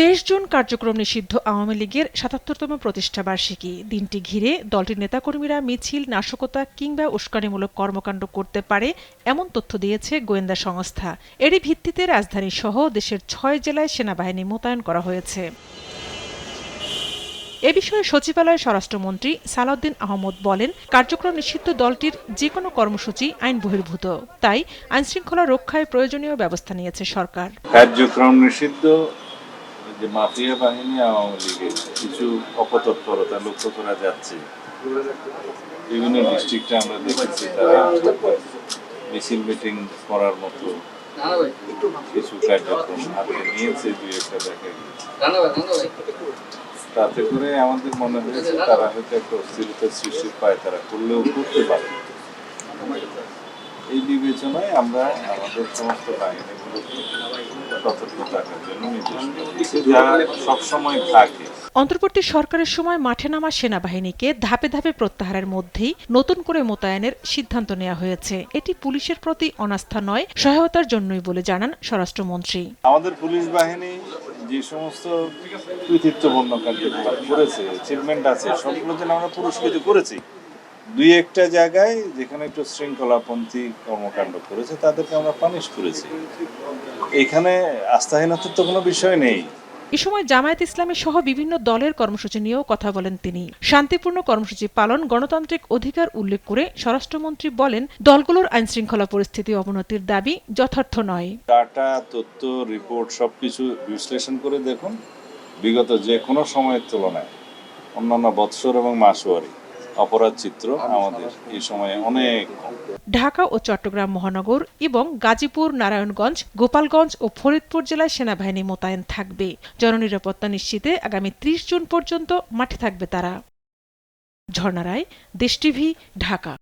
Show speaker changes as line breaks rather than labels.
23 June কার্যক্রম নিষিদ্ধ আওয়ামী লীগের ৭৭তম প্রতিষ্ঠাবার্ষিকী। দিনটি ঘিরে দলটির নেতাকর্মীরা মিছিল, নাশকতা কিংবা উস্কানিমূলক কর্মকাণ্ড করতে পারে এমন তথ্য দিয়েছে গোয়েন্দা সংস্থা। এরই ভিত্তিতে রাজধানীসহ দেশের ৬ জেলায় সেনাবাহিনী মোতায়েন করা হয়েছে। এ বিষয়ে সচিবালয়ের স্বরাষ্ট্রমন্ত্রী সালাউদ্দিন আহমদ বলেন, কার্যক্রম নিষিদ্ধ দলটির যেকোনো কর্মসূচি আইন বহির্ভূত, তাই আইনশৃঙ্খলা রক্ষায় প্রয়োজনীয় ব্যবস্থা নিয়েছে সরকার।
কার্যক্রম নিষিদ্ধ যে মাফিয়া বাহিনী আওয়ামী লীগের কিছু অপতৎপরতা লক্ষ্য করা যাচ্ছে। বিভিন্ন ডিস্ট্রিক্টে আমরা দেখেছি তারা মিছিল মিটিং করার মতো কিছু কার্যক্রম হাতে নিয়েছে, দুই একটা দেখা গেছে। তাতে করে আমাদের মনে হয়েছে তারা হয়তো একটা অস্থিরতার সৃষ্টি পায়, তারা করলেও করতে পারে। এই বিবেচনায় আমরা আমাদের সমস্ত বাহিনীগুলোকে সতর্ক থাকার জন্য নির্দেশ দিয়েছি, যা সবসময় থাকে।
অন্তর্বর্তী সরকারের সময় মাঠে নামা সেনাবাহিনীকে ধাপে ধাপে প্রত্যাহারের মধ্যেই নতুন করে মোতায়েনের সিদ্ধান্ত নেওয়া হয়েছে। এটি পুলিশের প্রতি অনাস্থা নয়, সহায়তার জন্যই বলে জানান স্বরাষ্ট্রমন্ত্রী।
আমাদের পুলিশ বাহিনী যে সমস্ত কৃতিত্বপূর্ণ কার্যকলাপ করেছে, অ্যাচিভমেন্ট আছে, সবগুলো যেন আমরা পুরস্কৃত করেছি। দুই একটা জায়গায় যেখানে একটু শৃঙ্খলাপন্থী কর্মকাণ্ড করেছে তাদেরকে আমরা পানিশ করেছি। এখানে আস্থাহীনতার তো কোনো বিষয় নেই।
এ সময় জামায়াত ইসলামী সহ বিভিন্ন দলের কর্মসূচি নিয়েও কথা বলেন তিনি। শান্তিপূর্ণ কর্মসূচি পালন গণতান্ত্রিক অধিকার উল্লেখ করে স্বরাষ্ট্রমন্ত্রী বলেন, দলগুলোর আইনশৃঙ্খলা পরিস্থিতি অবনতির দাবি যথার্থ নয়।
ডাটা, তথ্য, রিপোর্ট সবকিছু বিশ্লেষণ করে দেখুন, বিগত যে কোনো সময়ের তুলনায় অন্যান্য বৎসর এবং মাসওয়ারি অপরাধ চিত্র আমাদের এই সময়ে অনেক কম।
ঢাকা ও চট্টগ্রাম মহানগর এবং গাজীপুর, নারায়ণগঞ্জ, গোপালগঞ্জ ও ফরিদপুর জেলায় সেনাবাহিনী মোতায়েন থাকবে। জননিরাপত্তা নিশ্চিতে আগামী ৩০ জুন পর্যন্ত মাঠে থাকবে তারা। ঝর্ণা রায়, দেশ টিভি, ঢাকা।